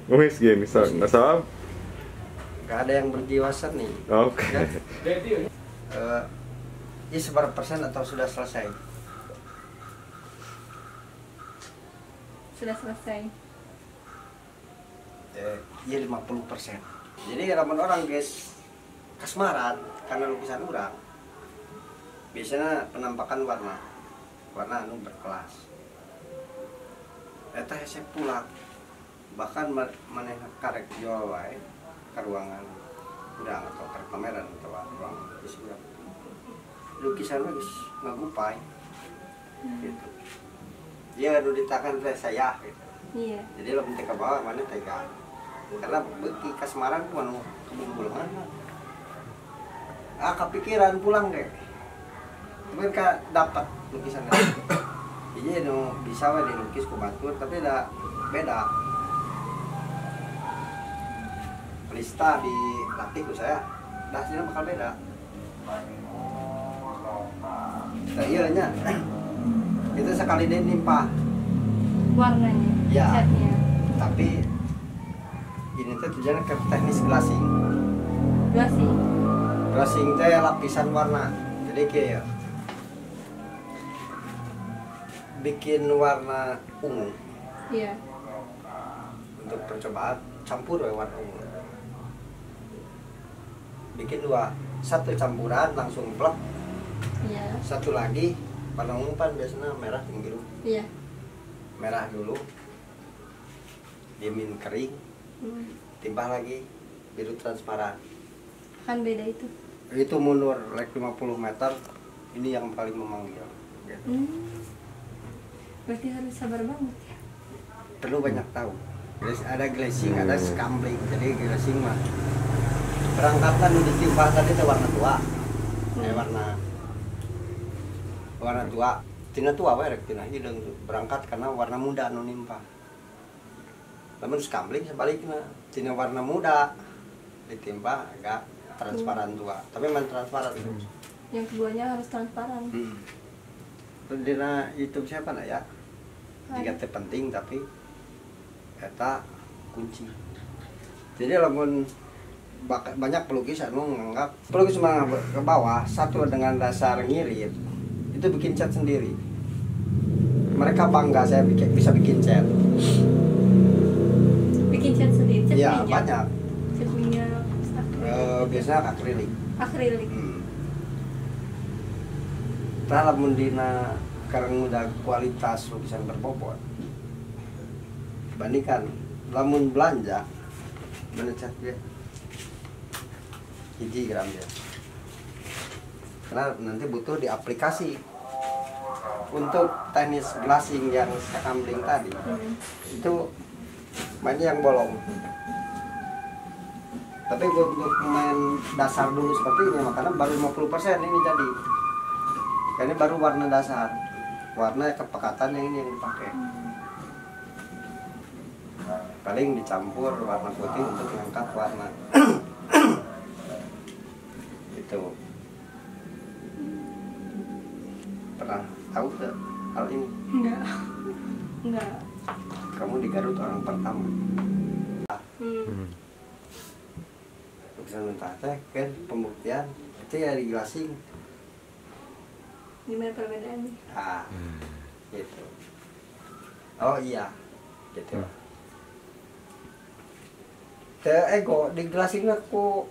Wis gini, nggak salah. Gak ada yang berjiwa seni. Oke. Ya? Ini seberapa persen atau sudah selesai? Sudah selesai. Iya 50%. Jadi ramen orang guys kasmaran karena lukisan orang biasanya penampakan warna anu berkelas. Eta hese pulang bahkan maneh karek jual wae ke ruangan urang atau ke pameran atau ruang geus urang. Lukisan geus ngagupai gitu. Dia anu ditakan teh saya gitu. Iya. Jadi lo penting ke bawah mana tega. Karena beki kasmaran ku anu kebumbulan. Kepikiran pulang deh. Mungkin dapat lukisan. Iya nu bisa wae dilukis ku batur tapi beda. Lista di latih ku saya hasilnya bakal beda. Nah iya nya. Itu sekali deh nimpa Warnanya, ya, catnya. tapi ini tuh tujuannya ke teknis glassing. Glassing teh lapisan warna. Jadi kayak bikin warna ungu. Iya. Untuk percobaan campur warna ungu. Bikin dua, satu campuran langsung plek. Iya. Satu lagi warna ungu kan biasanya merah dan biru. Iya. Merah dulu, diemin kering, timbah lagi biru transparan. Kan beda itu. Itu mundur like 50 meter, ini yang paling memanggil. Gitu. Berarti harus sabar banget ya. Perlu banyak tahu. Ada glazing, ada scambling. Jadi glazing mah berangkatan di timbah tadi itu warna tua, warna tua. Tina tua wae rek tina hideung berangkat karena warna muda anu nimpa. Lamun scambling sebaliknya, tina warna muda ditimpa agak transparan tua. Tapi man transparan itu. Yang keduanya harus transparan. Terus dina YouTube siapa ya? Jika teh penting tapi eta kunci. Jadi lamun banyak pelukis anu menganggap pelukis mah ke bawah satu dengan dasar ngirit itu bikin cat sendiri. Mereka bangga saya bisa bikin cat. Bikin cat sendiri? Cat Iya, minyak? banyak. Cat minyak? Biasanya akrilik. Akrilik? Lamun dina karang muda kualitas lukisan berbobot. Bandingkan lamun belanja mana cat dia? 1 gram dia. Karena nanti butuh di aplikasi untuk teknis glassing yang scambling tadi itu banyak yang bolong. Tapi untuk main dasar dulu seperti ini makanya baru 50% ini jadi. Karena baru warna dasar, warna kepekatan yang ini yang dipakai. Paling dicampur warna putih untuk mengangkat warna. Itu. Pernah tahu gak hal ini? Enggak. Kamu di Garut orang pertama. Lukisan mentah teh kan pembuktian itu ya di glassing. Gimana perbedaannya? Gitu. Oh iya, gitu. Teh ego di glassing aku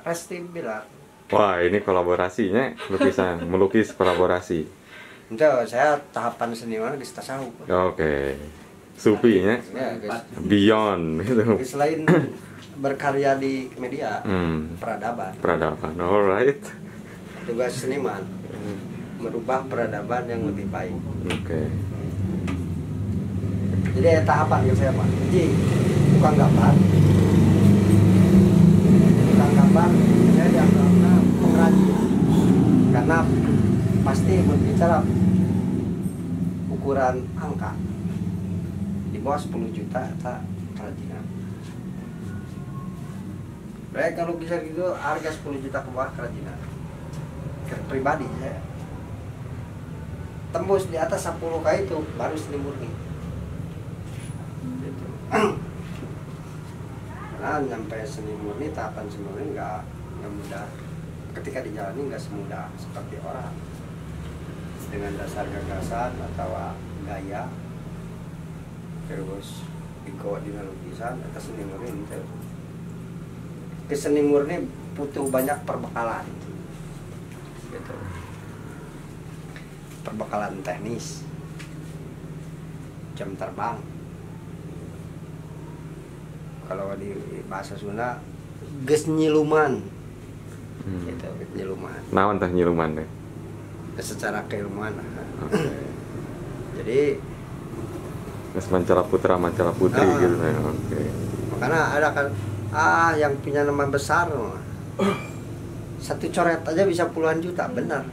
Resti bilang. Wah, ini kolaborasinya lukisan, melukis kolaborasi. Itu saya tahapan seniman di tasawuf. Oke. Supinya Ya, guys. beyond gitu. Selain berkarya di media, peradaban. Peradaban. Alright. Tugas seniman merubah peradaban yang lebih baik. Oke. Jadi tahapan yang saya Pak. Jadi tukang gambar. Saya dianggapnya pengrajin karena pasti berbicara ukuran angka di bawah 10 juta itu kerajinan. Baik kalau bisa gitu harga 10 juta ke bawah kerajinan pribadi saya tembus di atas 10 kali itu baru seni murni gitu. cuman sampai seni murni, tahapan seni murni nggak mudah. Ketika dijalani nggak semudah seperti orang dengan dasar gagasan atau gaya terus digawa di lukisan atas seni murni itu. Ke seni murni butuh banyak perbekalan gitu, perbekalan teknis, jam terbang, kalau di bahasa Sunda geus nyiluman gitu, nyiluman. Naon teh nyiluman teh? Secara keilmuan. Oke. Jadi Geus Mancala Putra, Mancala Putri gitu ya. Oke. makanya ada kan yang punya nama besar satu coret aja bisa puluhan juta, benar.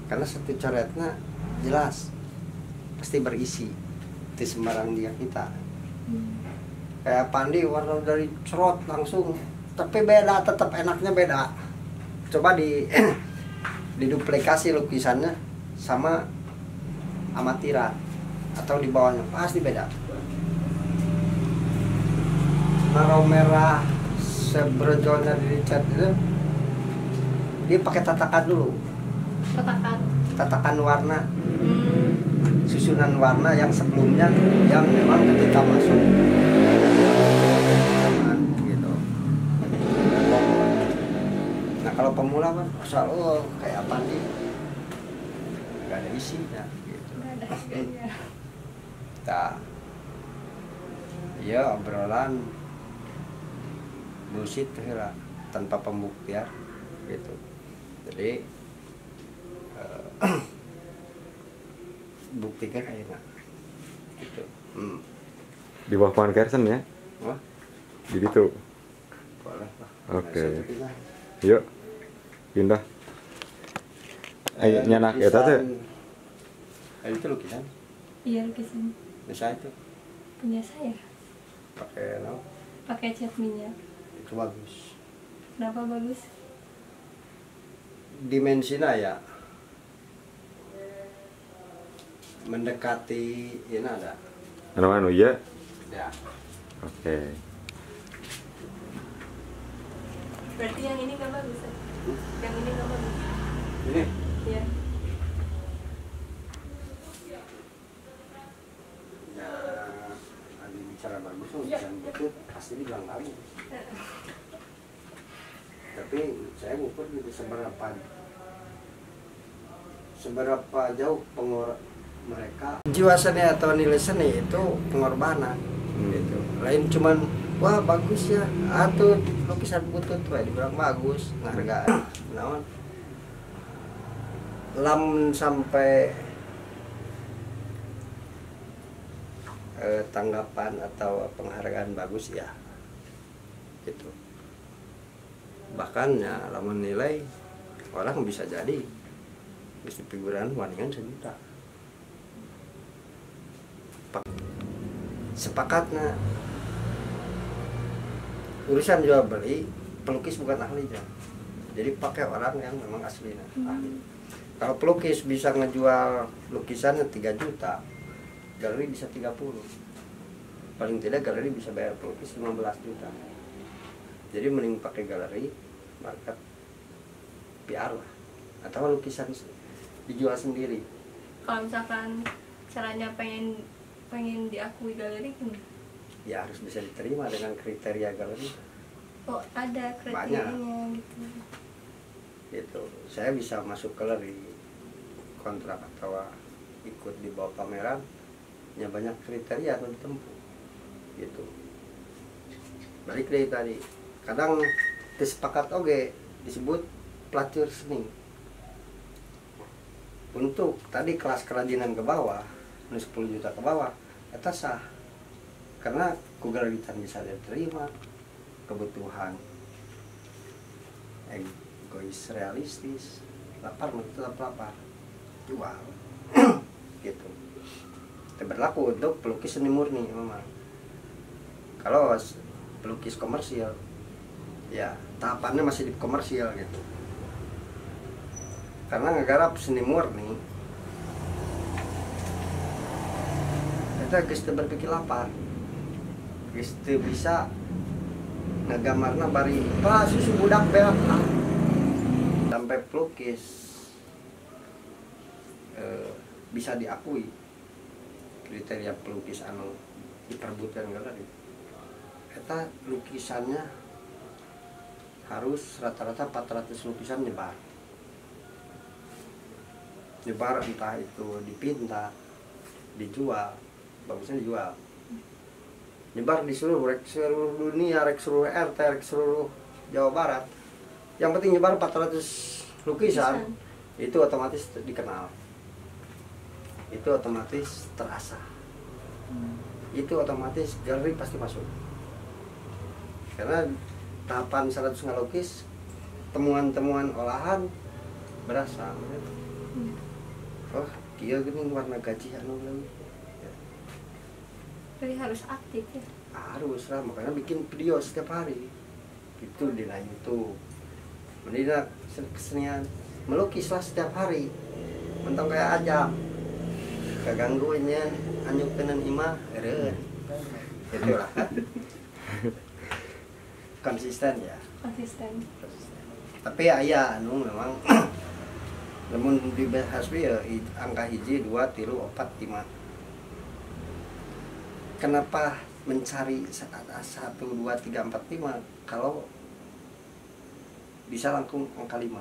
Karena satu coretnya jelas pasti berisi, di sembarang dia kita. Kayak Pandi warna dari cerot langsung, tapi beda, tetap enaknya beda. Coba diduplikasi lukisannya sama amatiran atau di bawahnya pasti beda. Naro merah sebrejolnya dicat itu dia pakai tatakan dulu, tatakan warna, susunan warna yang sebelumnya yang memang ketika masuk gitu. Nah kalau pemula kan asal kayak apa nih, nggak ada isinya gitu. Nah, ya obrolan bullshit lah tanpa pembuktian gitu. Jadi buktikan kayak enak gitu. Di bawah pohon kersen ya? Wah, Di situ. boleh lah. Oke. Saya pindah. Yuk. Pindah. Ayo nyanak ya teh. Itu lukisan. Iya lukisan Bisa itu punya saya. pakai no, Pakai cat minyak. itu bagus. Kenapa bagus? Dimensinya ya mendekati ini ada. Anu ya. Ya. Oke. Berarti yang ini nggak bagus ya? Yang ini nggak bagus. Ini Iya. ya lagi bicara bagus lukisan itu pasti dibilang bagus. Tapi saya ngukur gitu seberapa jauh mereka jiwa seni atau nilai seni itu pengorbanan gitu. Lain cuman wah bagus ya atau lukisan butut tuh dibilang bagus ngargaan naon lam sampai tanggapan atau penghargaan bagus ya gitu. Bahkan ya lamun nilai orang bisa jadi bisa figuran waningan 1 juta. Sepakatnya urusan jual beli pelukis bukan ahli ya. Jadi pakai orang yang memang aslinya ahli. Kalau pelukis bisa ngejual lukisannya 3 juta, galeri bisa 30. Paling tidak galeri bisa bayar pelukis 15 juta. Jadi mending pakai galeri, market PR lah. Atau lukisan dijual sendiri. Kalau misalkan caranya pengen diakui galeri gimana? Ya harus bisa diterima dengan kriteria galeri. Oh ada kriterianya gitu. Gitu. Saya bisa masuk galeri kontrak atau ikut di bawah pameran, ya banyak kriteria yang ditempuh. Gitu. Balik dari tadi. Kadang disepakat oke disebut pelacur seni. Untuk tadi kelas kerajinan ke bawah, 10 juta ke bawah, itu sah. Karena kugalitan bisa diterima, kebutuhan egois realistis, lapar tetap lapar, jual. Gitu. Itu berlaku untuk pelukis seni murni memang. Kalau pelukis komersial, ya tahapannya masih di komersial gitu. Karena ngegarap seni murni kita geus teu berpikir lapar, geus teu bisa ngagamarna bari pak susu budak beak sampai pelukis bisa diakui kriteria pelukis anu diperbutkan galeri eta lukisannya harus rata-rata 400 lukisan nyebar entah itu dipinta dijual bagusnya dijual nyebar di seluruh dunia, seluruh RT, seluruh Jawa Barat. Yang penting nyebar 400 lukisan, itu otomatis dikenal. Itu otomatis terasa. Itu otomatis galeri pasti masuk. Karena tahapan 100 ngalukis, temuan-temuan olahan berasa. Oh, dia gini warna gaji anu lagi. Jadi harus aktif ya. Harus lah, makanya bikin video setiap hari itu di YouTube. Mendingan kesenian melukis lah setiap hari mentong kayak aja kegangguannya anyuk kenan imah eren gitu lah. Konsisten ya, Konsisten. tapi ya anu memang namun di hasbi ya angka hiji 2 3 4 5. Kenapa mencari 1 2 3 4 5 kalau bisa langsung angka 5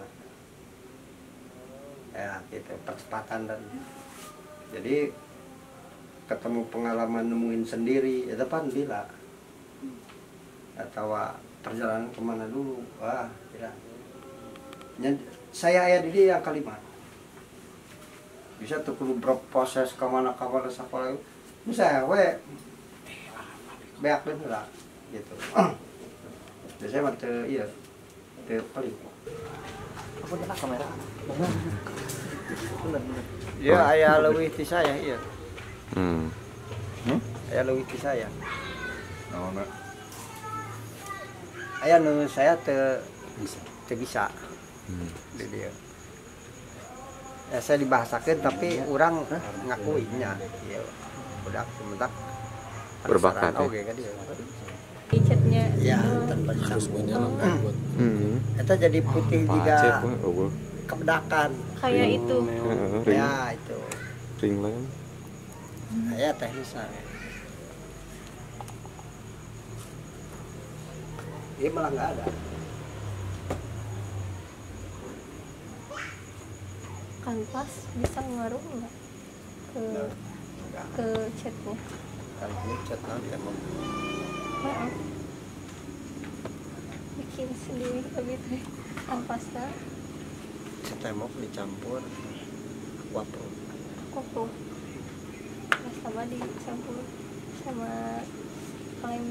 ya gitu percepatan dan jadi ketemu pengalaman nemuin sendiri ya depan bila atau perjalanan kemana dulu wah tidak saya ayah di angka 5 bisa tuh kudu berproses kemana sekolah bisa we beak bener lah gitu. Biasanya mah iya paling Aku nyala kamera. Bener. ya ayah leuwih ti saya iya Hmm. ayah leuwih ti saya Oh, enggak. ayah nu saya teu bisa di dia ya saya dibahasakan tapi orang ngakuinnya ya udah sementak Berbakat, ya? oke kan dia Chatnya ya tanpa disambung itu jadi putih Apa juga aja, Pak? Oh, kebedakan kayak itu. ring, ya itu ring lamp. ya teknisnya ini malah nggak ada Kanvas bisa ngaruh nggak ke nggak ke chatnya? kan ini cat nanti emang Heeh. Bikin sendiri lebih kanvasnya setemok dicampur waktu koko. Nah, sama dicampur sama lem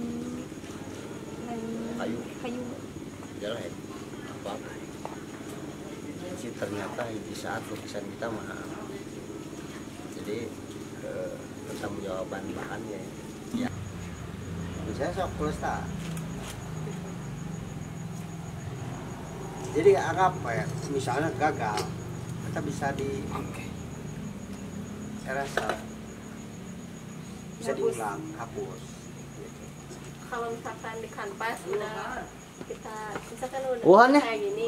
kayu. jelek apa sih ternyata di saat lukisan kita mahal jadi pertanggungjawaban bahannya ya saya sok pelesta jadi anggap ya misalnya gagal kita bisa saya rasa bisa diulang hapus Kalau misalkan di kanvas udah kita misalkan udah Wuhan ya? kayak gini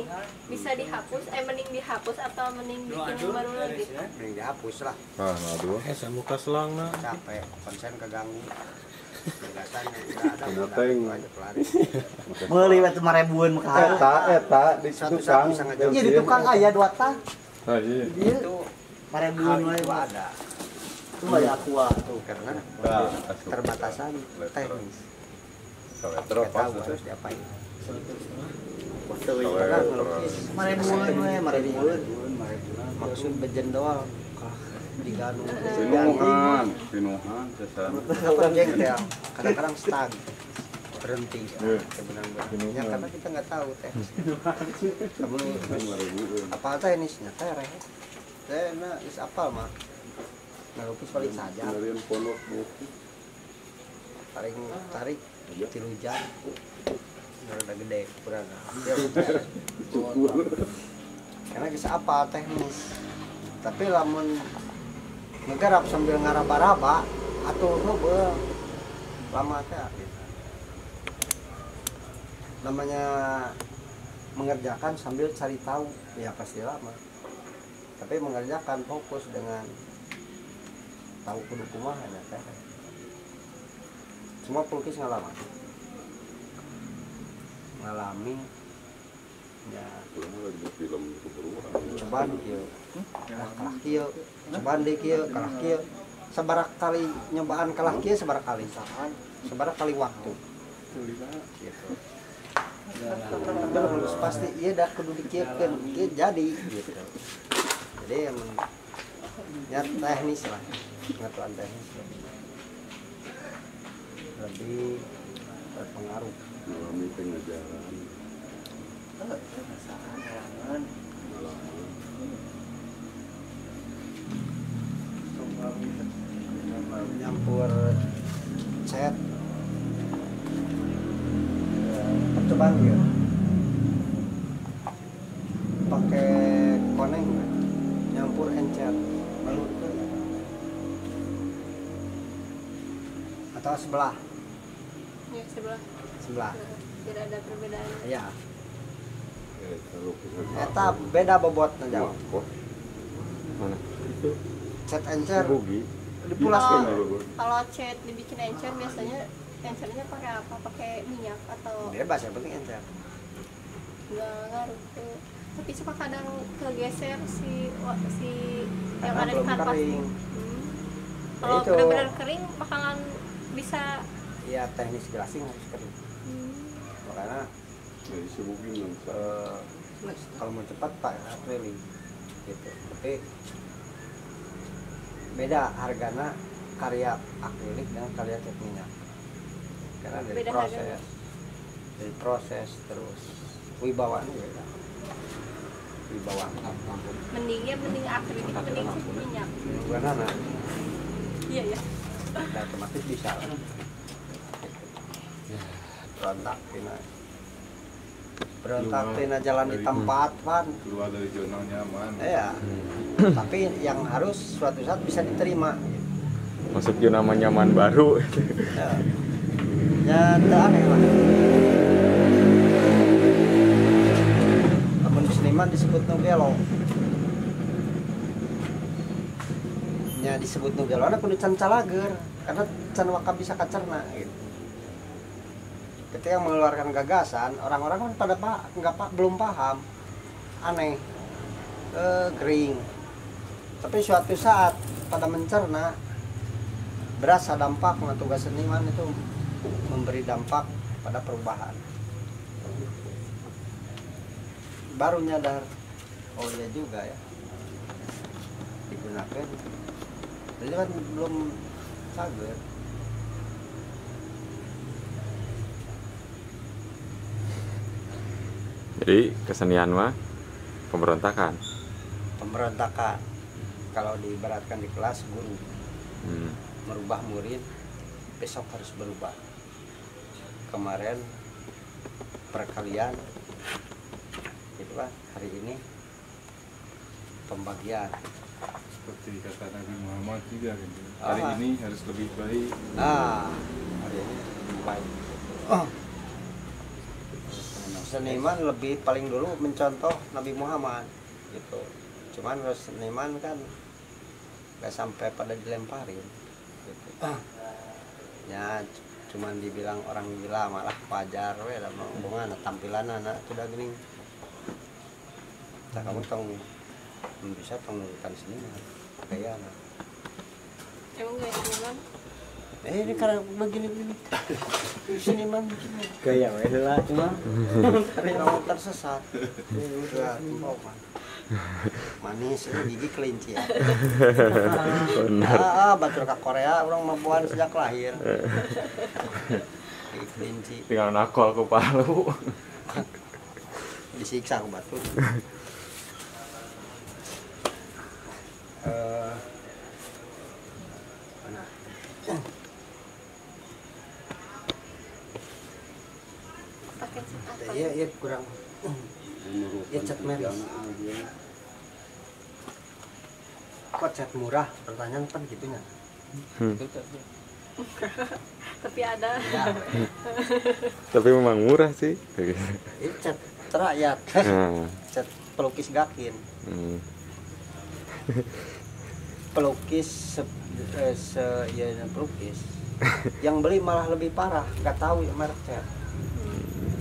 bisa dihapus mending dihapus atau mending bikin baru lagi mending dihapus lah Ah, aduh. muka selangna. capek konsen keganggu penjelasannya nggak ada Pendatang. udah aja pelari Meuli we teu 5.000-an mah Eta di Satu-satu bisa ngajak. Iya di tukang aya 2 tah. Ah, iya. Ieu itu 5.000-an we itu ada Itu aya aqua. tuh karena Nah, terbatasan teknis Terus nggak tahu harus diapain Teu karena ngelukis 5.000-an we 5.000-an. maksud bejen doang diganu Pinuhan, pinuhan, cesan. project ya kadang-kadang stuck berhenti Iya. sebenarnya karena kita nggak tahu teknis apa teknisnya tereh saya is apal mah ngelukis paling saja paling tarik tilu jam udah gede kurang karena bisa apa teknis tapi lamun ngegarap sambil ngaraba-raba atau heubeul lama teh namanya mengerjakan sambil cari tahu ya pasti lama, tapi mengerjakan fokus dengan tahu kudu kumaha ya teh. Semua pelukis ngalami ya film keburuan. cobaan kieu kalah kieu cobaan deui kieu kalah kieu sabarak kali nyobaan kalah kieu sabarak kali waktu gitu. Terus pasti iya dah kudu dikiekeun ieu jadi gitu. Jadi emang ya teknis lah, pengetahuan teknis lebih berpengaruh. Ngalami tengah jalan. Nyampur cat percobaan ya pakai koneng nyampur encer balut atau sebelah Ya, sebelah tidak ada perbedaan. ya Kalau kita eta beda bobotna jauh kok mana? cat encer Bugi. dipulaskeun Kalau cat dibikin encer biasanya encernya pakai apa? Pakai minyak atau bebas yang penting encer. nggak ngaruh tuh? Tapi suka kadang kegeser si yang Karena ada di belum kanvas. kering. Kalau itu. benar-benar kering bakalan bisa. Ya teknis glassing harus kering makanya Jadi sebugin yang kalau mau cepat pak acrylic gitu, tapi beda hargana karya akrilik dengan karya cat minyak karena Beda dari proses terus wibawanya beda wibawa Mending akrilik mending si minyak. gimana Iya ya. dan otomatis bisa lah berontak tina jalan di tempat pan keluar dari zona nyaman. ya tapi yang harus suatu saat bisa diterima masuk zona nyaman baru. ya ya tidak aneh lah namun seniman disebut nugelo nya disebut nugelo ada kudu can calager karena can waka bisa kacerna gitu. Ketika mengeluarkan gagasan orang-orang kan pada belum paham aneh kering tapi suatu saat pada mencerna berasa dampak tugas seniman itu memberi dampak pada perubahan baru nyadar oh iya juga ya digunakan jadi kan belum cager Jadi kesenian mah pemberontakan. pemberontakan kalau diibaratkan di kelas guru merubah murid besok harus berubah kemarin perkalian gitu kan hari ini pembagian Seperti kata Nabi Muhammad juga gitu. Hari ini harus lebih baik. hari ini lebih baik seniman lebih paling dulu mencontoh Nabi Muhammad gitu cuman kalau seniman kan nggak sampai pada dilemparin gitu. Ya cuman dibilang orang gila malah wajar we lah hubungan tampilan anak sudah gini nah, kamu tong bisa nurutan seniman kayak anak Emang gak seniman? ini karena begini-begini seniman Gaya we lah cuma kalau tersesat udah mau manis ini gigi kelinci ya batur ke Korea orang mabuan sejak lahir gigi kelinci Tinggal nakal ke Palu. disiksa aku batur Pakai cat apa? iya kurang ya cat merah kok cat murah pertanyaan kan gitunya Tapi ada. Ya, Tapi memang murah sih. Kayak gitu. ini cat rakyat. Nah, Cat pelukis gakin. hmm. Pelukis ya pelukis. Yang beli malah lebih parah, nggak tahu ya merek cat.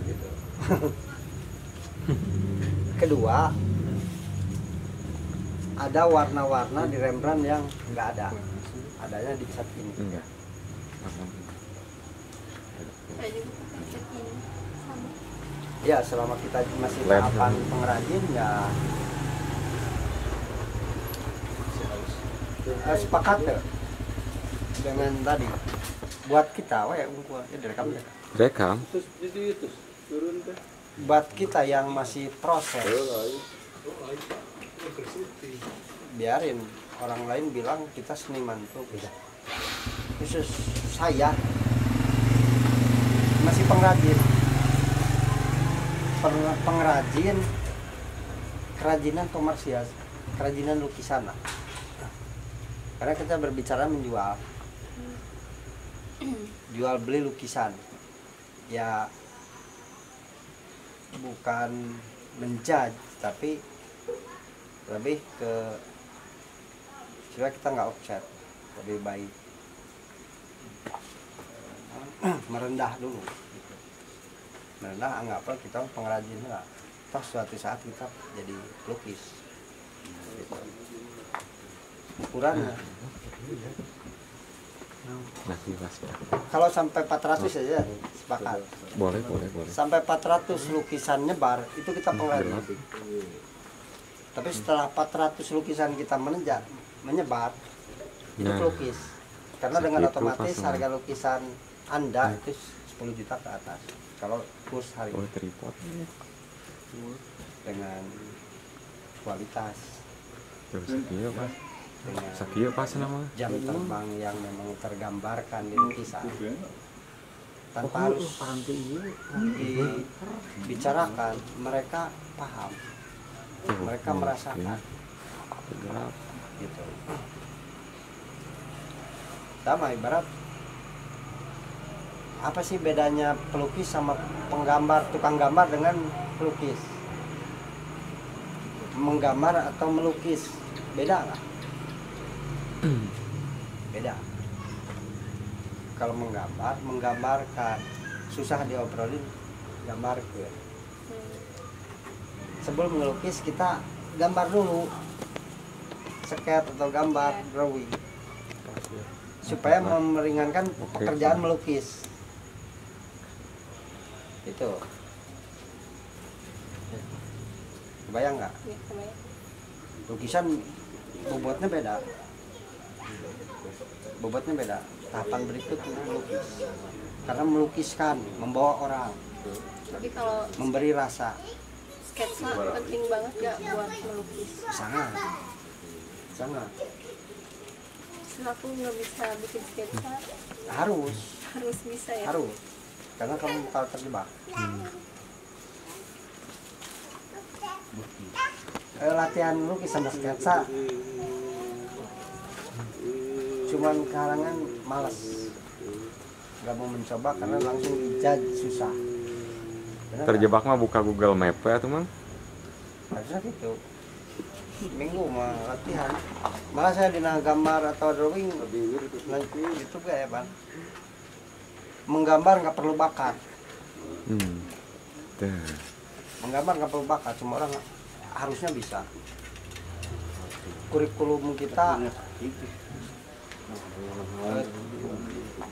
Gitu. Kedua, ada warna-warna di Rembrandt yang nggak ada, adanya di cat ini. Enggak. Saya juga pakai cat ini sama. Ya, selama kita masih Lem. tahapan pengrajin ya sepakat ya dengan tadi buat kita, direkam ya. Rekam. Buat kita yang masih proses, biarin orang lain bilang kita seniman tuh beda. Khusus saya masih pengrajin, pengrajin kerajinan komersial, kerajinan lukisan lah. Karena kita berbicara menjual, jual beli lukisan, ya bukan menjudge tapi lebih ke supaya kita nggak offset, lebih baik merendah dulu gitu. Merendah anggaplah kita pengrajin lah, toh suatu saat kita jadi pelukis gitu. Ukurannya Nanti pas. kalau sampai 400 saja sepakat. Boleh. Sampai 400 lukisan nyebar itu kita pengrajin. Tapi setelah 400 lukisan kita menyebar itu Nah. pelukis. Karena dengan Itu otomatis pasang. harga lukisan Anda itu 10 juta ke atas. Kalau kurs hari Oh, ini tripod. dengan kualitas, Terus sakio pas. dengan Sakio pas nama. jam terbang yang memang tergambarkan di lukisan, tanpa harus dibicarakan, mereka paham, mereka merasakan Gelap. gitu. Sama ibarat apa sih bedanya pelukis sama penggambar, tukang gambar dengan pelukis? Menggambar atau melukis beda nggak? Beda. Kalau menggambarkan susah diobrolin, gambar ke. Sebelum melukis kita gambar dulu, sketch atau gambar drawing, supaya meringankan pekerjaan melukis. Itu. Kebayang nggak? Ya, kebayang. Lukisan bobotnya beda. Bobotnya beda. Tahapan berikut melukis. Karena melukiskan, membawa orang, Tapi kalau memberi rasa. sketsa penting banget gak buat melukis? Sangat. Sangat. Soalnya aku nggak bisa bikin sketsa, Harus. harus bisa ya. Harus. Karena kamu bakal terjebak. Latihan lukis sama sketsa cuman karangan malas, nggak mau mencoba karena langsung dijudge susah. Bener Terjebak mah buka Google Map ya tuh mang. nggak? Harusnya gitu. Minggu mah latihan. Malah saya di gambar atau drawing nanti itu kayak ya, menggambar nggak perlu bakat. Tuh. Menggambar nggak perlu bakat, semua orang harusnya bisa. Kurikulum kita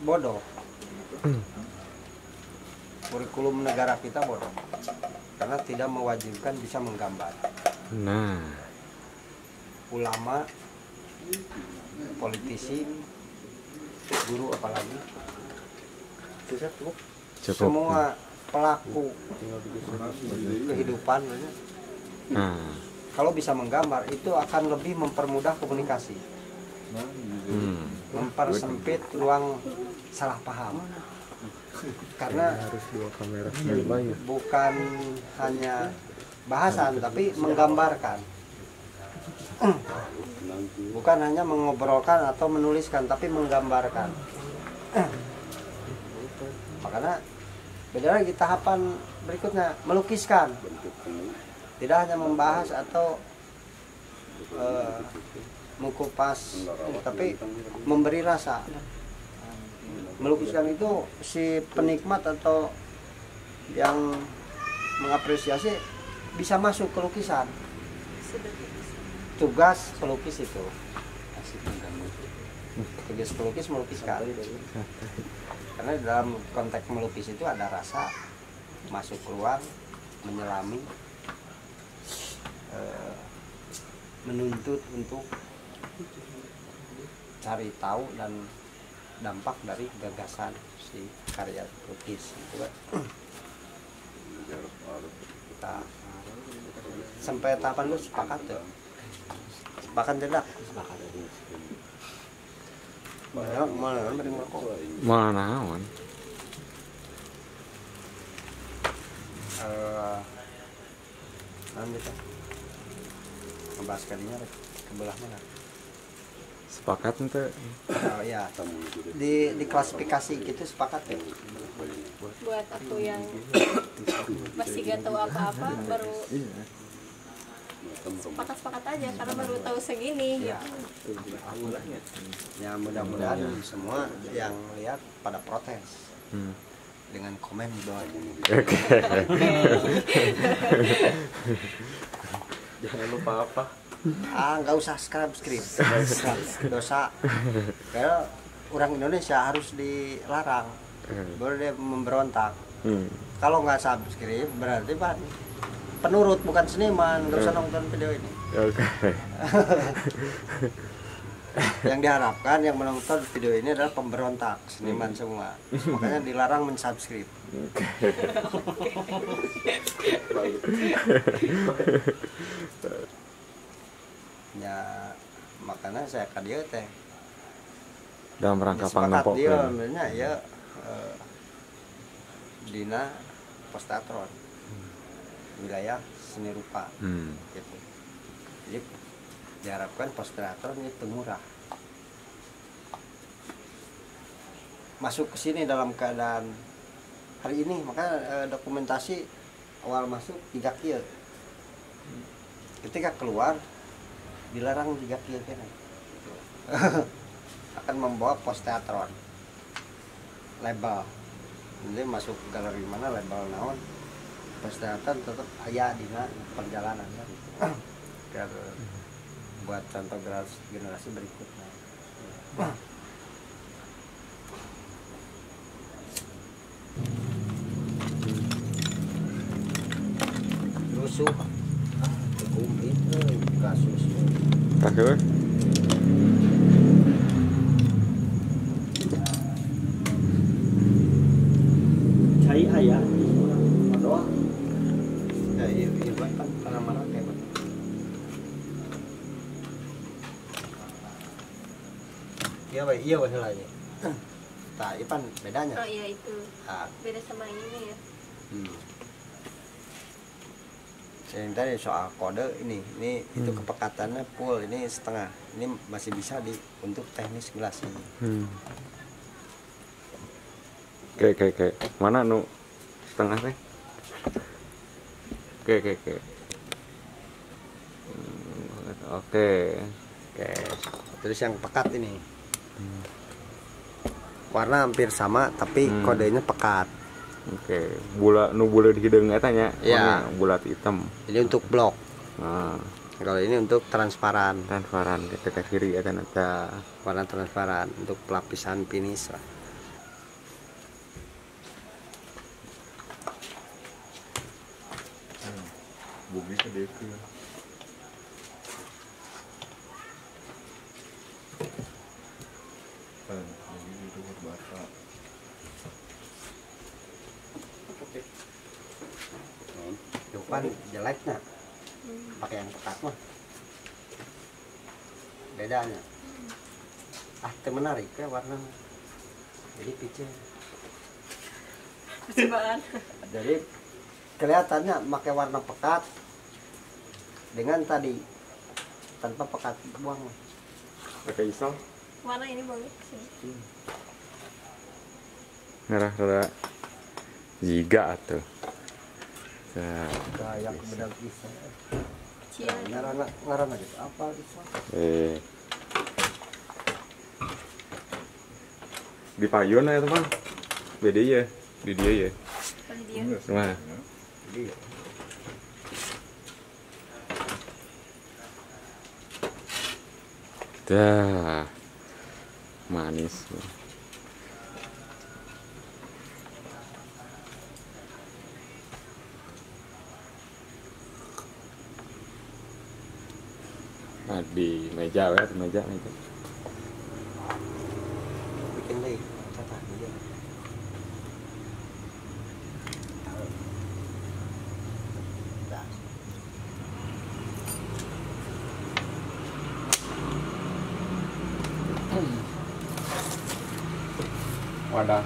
bodoh. Kurikulum negara kita bodoh karena tidak mewajibkan bisa menggambar. Nah, Ulama, politisi, guru apalagi, cukup. semua pelaku kehidupan Nah, kalau bisa menggambar itu akan lebih mempermudah komunikasi, mempersempit ruang salah paham. Karena harus dua kamera bukan hanya bahasan tapi menggambarkan. Bukan hanya mengobrolkan atau menuliskan tapi menggambarkan. Makanya beda lagi tahapan berikutnya melukiskan, tidak hanya membahas atau mengupas, tapi memberi rasa. Melukiskan itu si penikmat atau yang mengapresiasi bisa masuk ke lukisan. Tugas pelukis itu, tugas pelukis melukiskan. Karena dalam konteks melukis itu ada rasa, masuk keluar, menyelami, menuntut untuk cari tahu dan dampak dari gagasan si karya lukis itu kan. Kita sampai tahapan lu sepakat ya? Sepakat tidak? Sepakat. Mana naon? Nanti kita ngebahas kalinya kebelah mana? Sepakat ente? Oh iya, di klasifikasi gitu sepakat ya? Buat aku yang masih gak tahu apa-apa baru sepakat-sepakat aja karena baru tahu segini Ya. Ya mudah-mudahan semua yang lihat pada protes dengan komen di bawah ini. Jangan lupa apa? Nggak usah subscribe, dosa. Karena orang Indonesia harus dilarang, baru dia memberontak. Kalau nggak subscribe berarti Pak penurut bukan seniman, nggak usah nonton video ini. Oke. Yang diharapkan yang menonton video ini adalah pemberontak, seniman semua. Makanya dilarang mensubscribe. Ya makanya saya ke dia teh Dalam rangka sepakat dia pangnempok. sebenarnya ya dina postatron wilayah seni rupa gitu. Jadi diharapkan postatron itu murah masuk ke sini dalam keadaan hari ini. Makanya dokumentasi awal masuk 3 kilo, ketika keluar dilarang 3 kilo kan. Akan membawa postatron label. Jadi masuk galeri mana label naon postatron tetap aya di perjalanan kan. Biar buat contoh generasi berikutnya. Rusuh hukum itu kasus Kasus? Cai ayah. doang. Ya iya kan karena mana kayak gitu. Iya baik, iya masalahnya. Nah, Ipan bedanya. oh iya itu Nah, beda sama ini ya. Yang tadi soal kode ini itu kepekatannya full, ini setengah. Ini masih bisa untuk teknis gelas ini. Oke. Mana nu setengah teh? Oke. Oke. Oke. Terus yang pekat ini. Warna hampir sama tapi kodenya pekat. Oke. Bula di hidung eta nya. Iya. Bulat hitam. Ini untuk blok. Nah, Kalau ini untuk transparan. transparan ke kiri eta nata. Warna transparan untuk pelapisan finish lah. Bumi ke DP. Kan, ini itu berbata. Depan jeleknya pakai yang pekat mah bedanya itu menarik ya warna jadi pice Percobaan. jadi kelihatannya pakai warna pekat dengan tadi tanpa pekat buang Pakai isal. Mana ini boleh sini. ngarah jiga atuh. Nah, kayak bedak bisa. Cia. Ngarana gitu. Apa bisa? Di Payon ya teman. Beda ya, di dia ya. Pas dia. Enggak sih. Nah. Jadi Dah. Manis. Nah, di meja ya, meja. bikin deh catatan aja. Dah. Wadah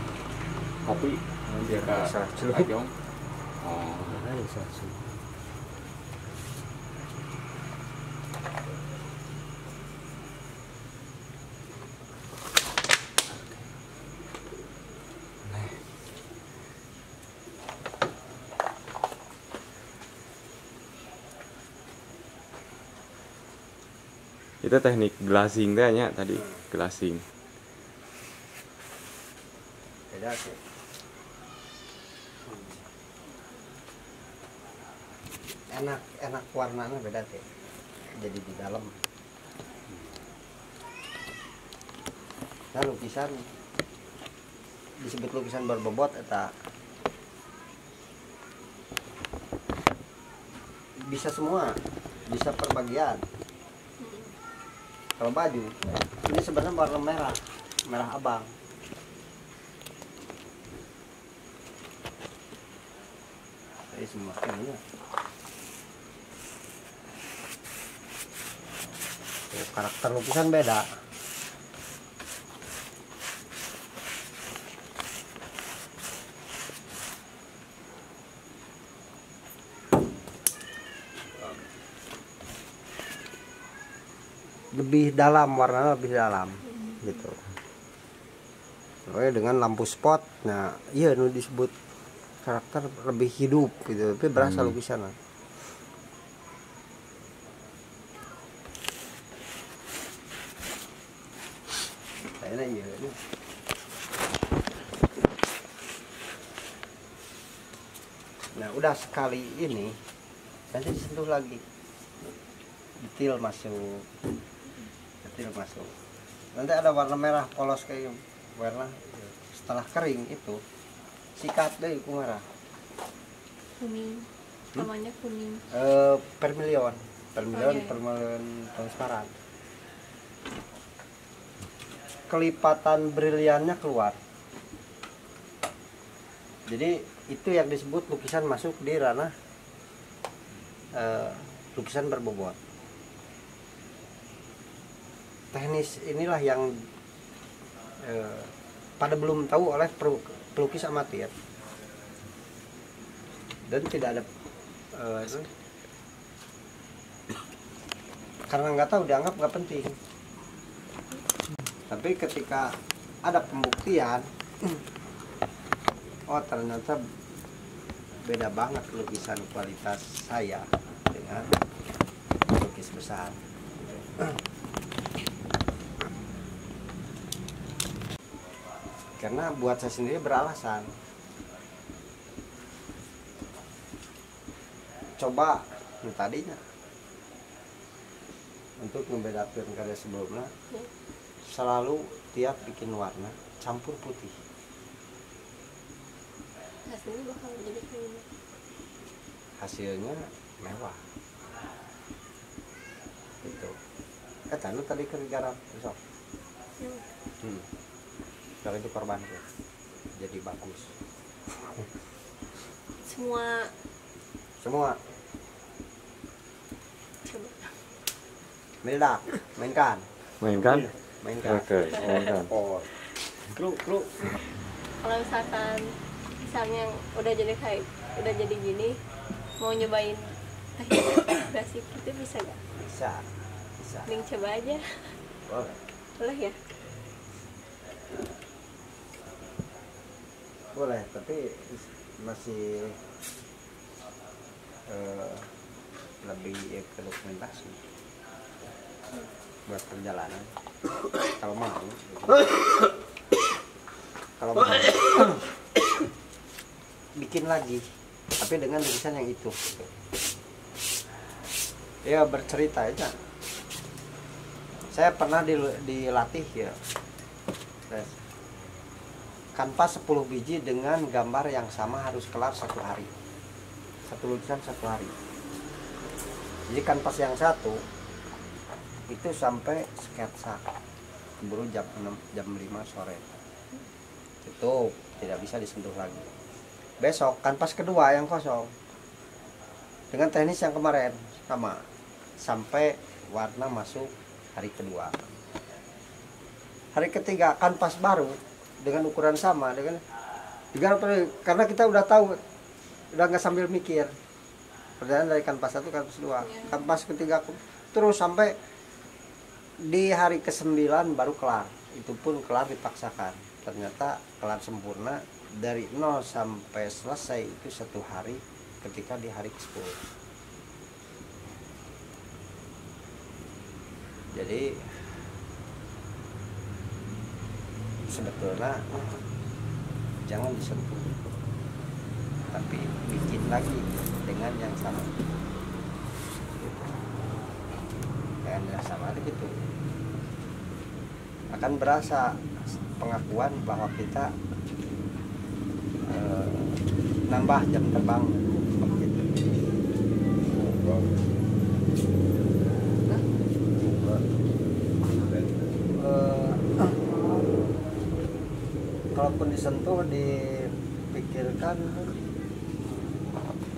kopi dia ke Sacu. Ajong. Oh, Ayo sacu. itu teknik glazing teh nya tadi, glazing. Beda sih. Enak warnanya beda sih. Jadi di dalam. Nah lukisan disebut lukisan berbobot eta bisa semua, bisa per bagian. Kalau baju ini sebenarnya warna merah abang. Ini semua ini. Karakter lukisan beda. Lebih dalam, warnanya lebih dalam gitu. Oke, dengan lampu spot, nah iya nu disebut karakter lebih hidup gitu, tapi berasa lukisan. Kayaknya iya. Nah udah sekali ini nanti disentuh lagi, detail masuk. Nanti ada warna merah polos kayak warna setelah kering itu sikat deh ku merah. Kuning. Namanya kuning. Vermilion iya. Vermilion transparan. Kelipatan briliannya keluar. Jadi itu yang disebut lukisan masuk di ranah lukisan berbobot. Teknis inilah yang pada belum tahu oleh pelukis amatir dan tidak ada karena nggak tahu, dianggap nggak penting. Tapi ketika ada pembuktian, oh ternyata beda banget lukisan kualitas saya dengan lukis besar. Karena buat saya sendiri beralasan. Coba tadinya untuk membedakan karya sebelumnya, selalu tiap bikin warna campur putih. Hasilnya bakal jadi kayak gini. Hasilnya mewah. Gitu. Lu tadi ke garap besok. Kalau itu korban ya, jadi bagus. Semua Semua coba. meledak, mainkan. Mainkan? Mainkan. Oke, mainkan. Oh, kru. Kalau misalnya udah jadi gini, mau nyobain teknik basic itu bisa gak? Bisa. Mending coba aja. Boleh. Boleh ya? boleh, tapi masih lebih ke dokumentasi buat perjalanan kalau mau. Kalau mau bikin lagi tapi dengan tulisan yang itu gitu. Ya bercerita aja. Saya pernah dilatih ya kanvas 10 biji dengan gambar yang sama harus kelar 1 hari, 1 lukisan 1 hari. Jadi kanvas yang satu itu sampai sketsa baru jam 6, jam 5 sore tutup, tidak bisa disentuh lagi. Besok kanvas kedua yang kosong dengan teknis yang kemarin sama sampai warna masuk hari kedua. Hari ketiga kanvas baru dengan ukuran sama dengan karena kita udah tahu, udah nggak sambil mikir perjalanan dari kanvas 1 kanvas 2 kanvas ketiga terus sampai di hari ke-9 baru kelar. Itu pun kelar dipaksakan, ternyata kelar sempurna dari 0 sampai selesai itu 1 hari ketika di hari ke-10. Jadi sebetulnya jangan disentuh tapi bikin lagi dengan yang sama gitu. Dengan yang sama gitu akan berasa pengakuan bahwa kita nambah jam terbang gitu. Kalaupun disentuh dipikirkan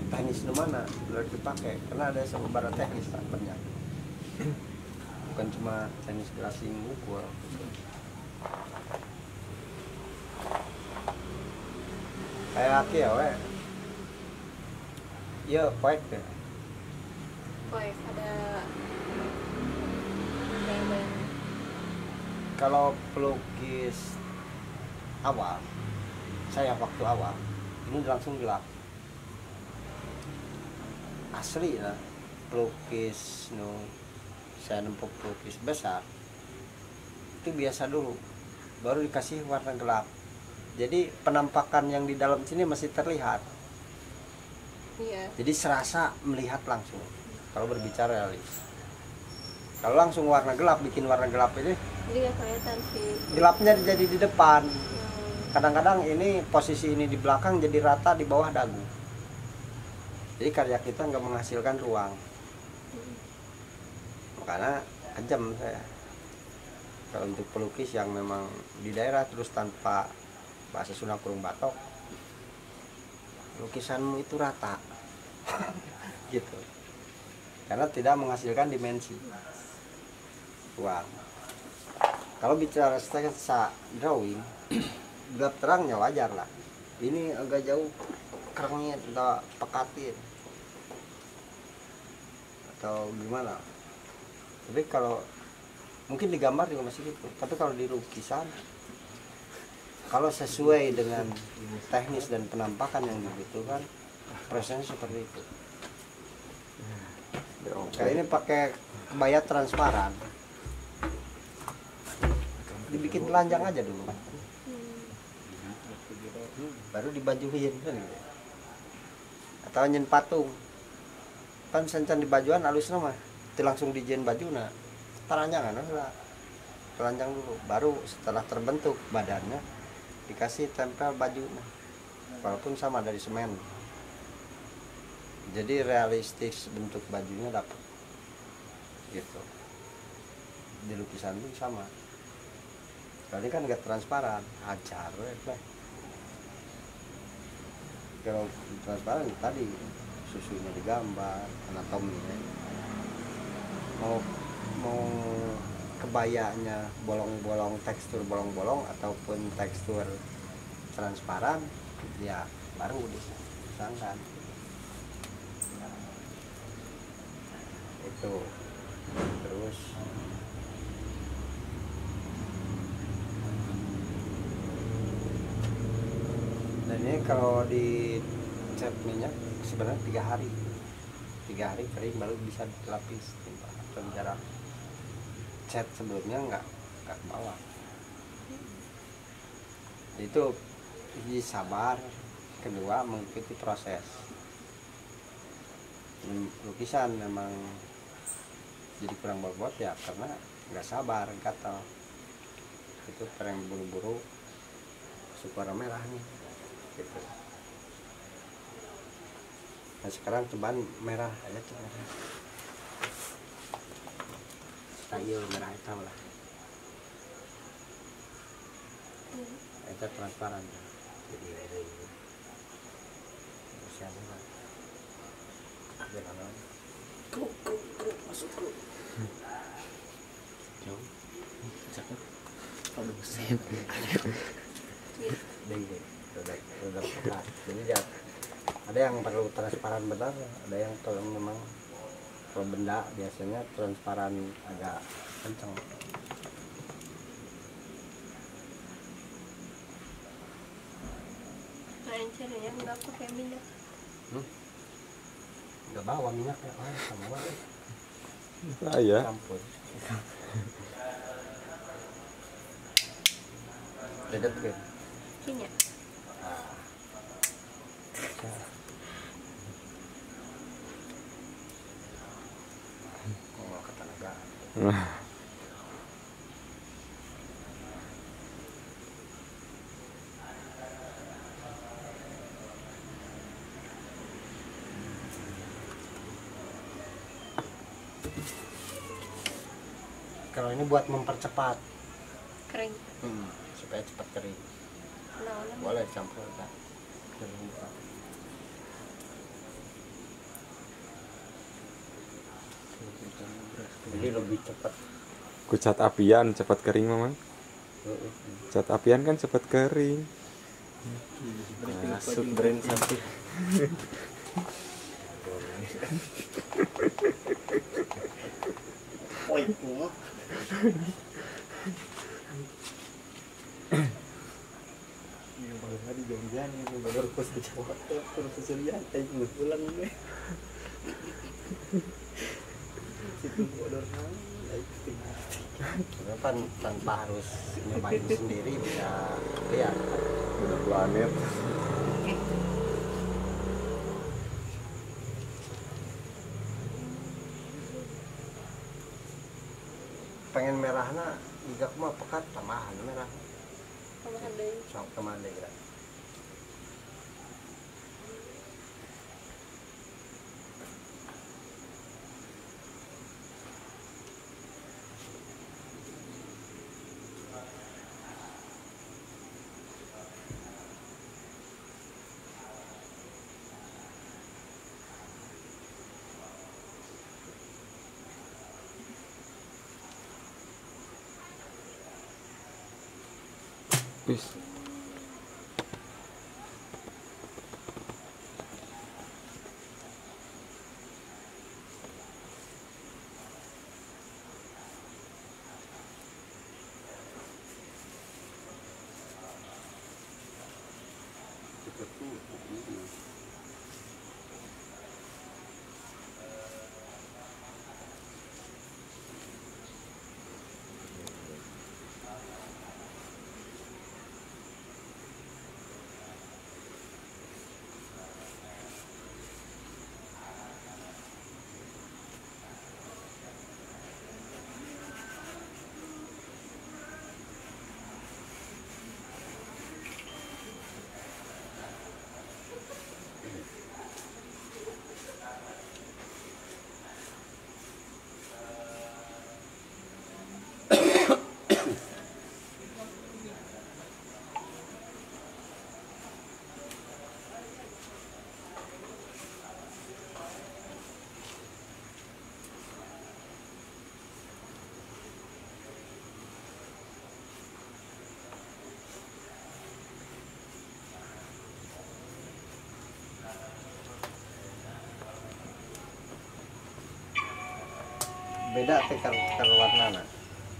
teknis di mana harus dipakai, karena ada sebuah teknis tak banyak, bukan cuma teknis grasing ukur. Kayak aki ya we, ya poek deh. Poek ada bayang-bayang. Kalau pelukis awal, saya waktu awal ini langsung gelap asli lah. Pelukis saya nempuk pelukis besar itu biasa dulu, baru dikasih warna gelap, jadi penampakan yang di dalam sini masih terlihat. Iya. Jadi serasa melihat langsung kalau berbicara realis. Kalau langsung warna gelap, bikin warna gelap ini Jadi nggak kelihatan sih. gelapnya jadi di depan. Kadang-kadang ini posisi ini di belakang jadi rata di bawah dagu. Jadi karya kita nggak menghasilkan ruang. Makanya kejam saya. Kalau untuk pelukis yang memang di daerah terus tanpa bahasa Sunda kurung batok, lukisanmu itu rata. Gitu. Karena tidak menghasilkan dimensi ruang. Kalau bicara sketsa drawing, gelap terangnya wajar lah. Ini agak jauh kerengit atau pekatin atau gimana. Tapi kalau mungkin digambar juga masih gitu. Tapi kalau di lukisan, kalau sesuai dengan teknis dan penampakan yang dibutuhkan, prosesnya seperti itu. Kayak ini pakai kebaya transparan, dibikin telanjang aja dulu, baru dibajuin kan gitu. Atau nyen patung kan sencan di bajuan halus nama itu langsung dijin bajuna telanjangan lah, telanjang dulu, baru setelah terbentuk badannya dikasih tempel bajunya walaupun sama dari semen, jadi realistis bentuk bajunya dapat gitu. Di lukisan pun sama, kali kan nggak transparan, ajar lah. Kalau transparan tadi susunya digambar, anatominya, mau kebayanya bolong-bolong, tekstur bolong-bolong ataupun tekstur transparan, ya baru disangkan itu. Terus ini kalau di cat minyak sebenarnya 3 hari kering baru bisa dilapis tinta. Dan jarak cat sebelumnya nggak ke bawah. Itu sabar, kedua mengikuti proses. Lukisan memang jadi kurang bobot ya karena nggak sabar, gatal. Itu pengen buru-buru suka warna merah nih gitu. Nah sekarang cobaan merah aja tuh merah. Style merah hitam lah. Itu transparan. Jadi siapa lah. Jangan kru masuk kru. Jauh. Cakep. Aduh, set. Udah pekat. Jadi ada yang perlu transparan benar, ada yang memang kalau benda biasanya transparan agak kencang. Nah, cirinya nggak pakai minyak. Nggak bawa minyak ya, sama banget. Saya Campur. Dedet kan? Minyak. Kalau kata negara. Kalau ini buat mempercepat Kering. supaya cepat kering. Nah, Boleh campur kan? Jadi lebih cepat. ku cat apian cepat kering Mamang. Cat apian kan cepat kering. Masuk brand satu. Yang baru tadi janjian yang baru pas ke Jawa terus keselian tadi pulang gue. Situ bodor Kenapa tanpa harus nyobain sendiri bisa lihat. Udah planet. Pengen merahnya juga mah pekat tambahan merah. tambahan deui. Sok kemana kira? Wis. Beda teh kalau warnana.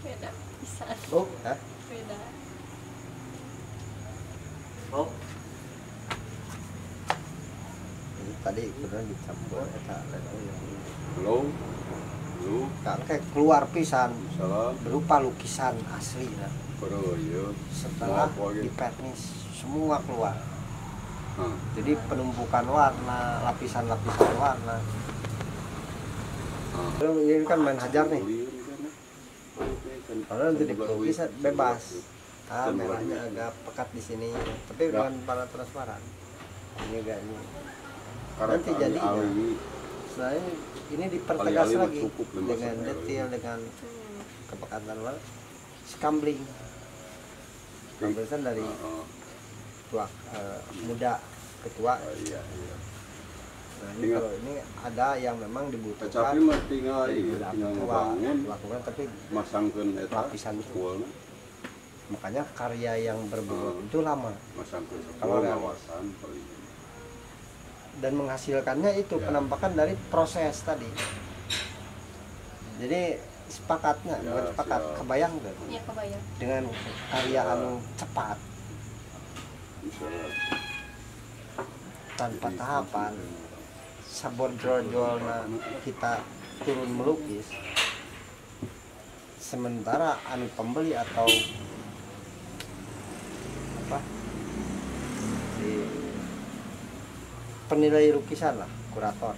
Beda bisa. Oh, hah? Beda. Oh, tadi kemudian dicampur eta belum kan kayak keluar pisan salah berupa lukisan asli nah. baru ya Setelah apa gitu dipernis semua keluar. nah, Jadi penumpukan warna, lapisan-lapisan warna. Ini kan main hajar nih. Kalau nanti dilukis bebas. Merahnya agak pekat di sini, tapi bukan para transparan. Ini enggak ini. Nanti jadi selain ini dipertegas Kali-kali lagi cukup, dengan detail, dengan kepekatan warna. Scambling. Scambling kan dari tua muda ke tua. iya Nah, ini kalau ini ada yang memang dibutuhkan tapi mah tinggal tua ngebangun dilakukan, tapi masangkeun eta lapisan itu. sekolah Makanya karya yang berbobot itu lama masangkeun Kalau sekolah ada- kawasan paling dan menghasilkannya itu Ya. penampakan dari proses tadi. Jadi sepakatnya Ya, bukan sepakat, siap. kebayang gak Iya kebayang. dengan karya anu cepat bisa tanpa tahapan sabor jol-jol kita turun melukis, sementara anu pembeli atau apa si penilai lukisan lah, kurator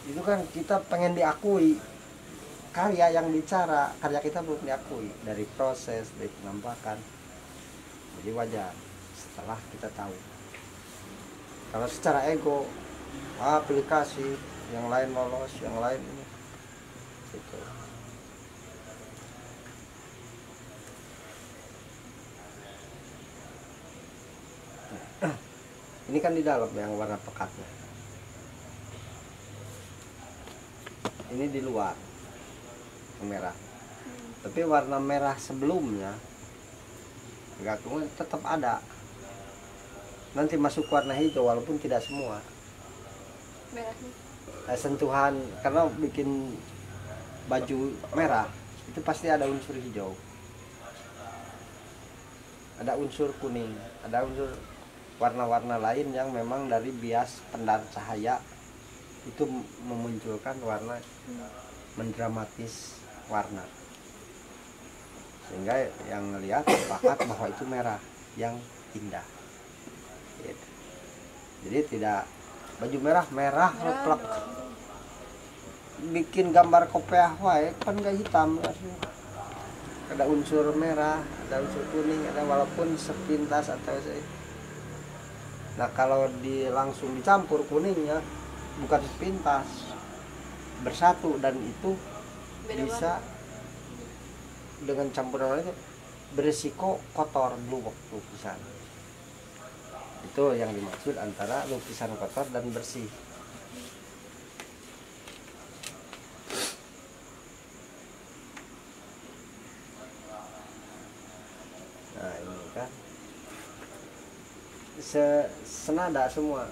itu kan kita pengen diakui karya yang bicara, karya kita belum diakui dari proses, dari penampakan. Jadi wajar setelah kita tahu. Kalau secara ego, aplikasi yang lain lolos, yang lain ini, gitu. Ini kan di dalam yang warna pekatnya. Ini di luar merah. Tapi warna merah sebelumnya gakungnya tetap ada. Nanti masuk warna hijau walaupun tidak semua. Merahnya. Sentuhan karena bikin baju merah itu pasti ada unsur hijau. Ada unsur kuning, ada unsur warna-warna lain yang memang dari bias pendar cahaya itu memunculkan warna, mendramatis warna, sehingga yang ngelihat sepakat bahwa itu merah yang indah gitu. Jadi tidak baju merah plek bikin gambar kopiah wae kan gak hitam, ada unsur merah, ada unsur kuning, ada walaupun sepintas atau nah kalau langsung dicampur kuningnya bukan sepintas, bersatu, dan itu Beda bisa dengan campuran itu berisiko kotor dulu waktu lukisan. Itu yang dimaksud antara lukisan kotor dan bersih. Nah ini kan senada semua,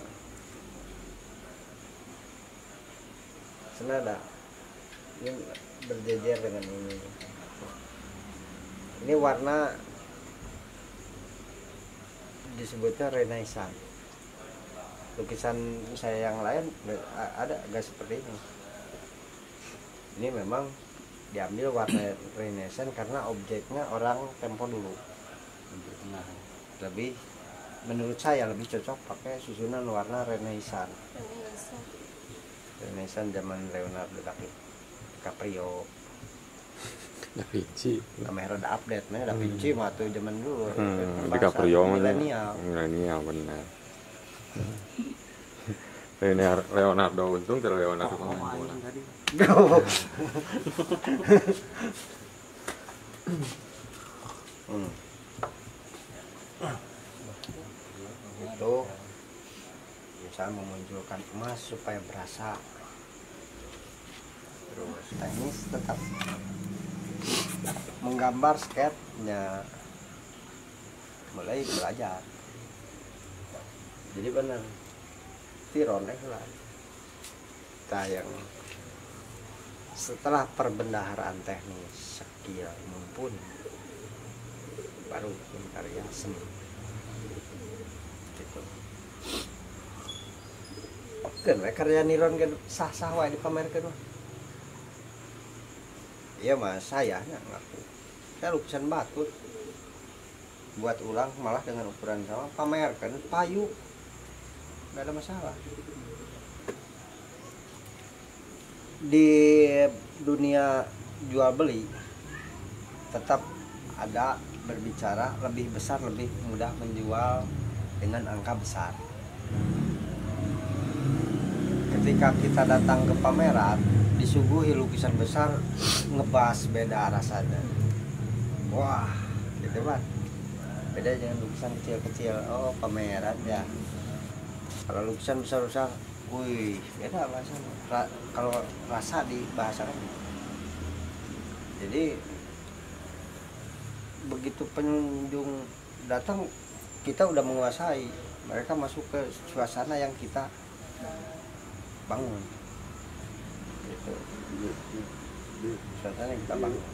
senada, ini berjejer dengan ini. Ini warna disebutnya Renaissance. Lukisan saya yang lain ada gak seperti ini. Ini memang diambil warna Renaissance karena objeknya orang tempo dulu. Lebih, menurut saya lebih cocok pakai susunan warna Renaissance. Renaissance zaman Leonardo DiCaprio. Da Vinci. Kamera udah update, Da Vinci mah tuh zaman dulu. DiCaprio mah milenial. benar. Leonardo untung terus Leonardo pemain bola. Itu bisa memunculkan emas supaya berasa. Terus teknis tetap menggambar sketnya mulai belajar. Jadi benar tiron lah kita yang setelah perbendaharaan teknis skill mumpuni baru bikin karya seni gitu. kan karya niron kan sah-sah wae dipamerkeun mah. Iya mas, saya ngaku. Saya lukisan batu buat ulang malah dengan ukuran sama, pamerkan payu, nggak ada masalah. Di dunia jual beli tetap ada berbicara lebih besar, lebih mudah menjual dengan angka besar. Ketika kita datang ke pameran disuguhi lukisan besar, ngebahas beda rasanya. Wah, gitu kan. Beda dengan lukisan kecil-kecil. Oh, pameran ya. Kalau lukisan besar-besar, wih, beda bahasanya. Kalau rasa dibahasakan. Jadi begitu pengunjung datang, kita udah menguasai. Mereka masuk ke suasana yang kita bangun. Gitu. Suasana yang kita bangun.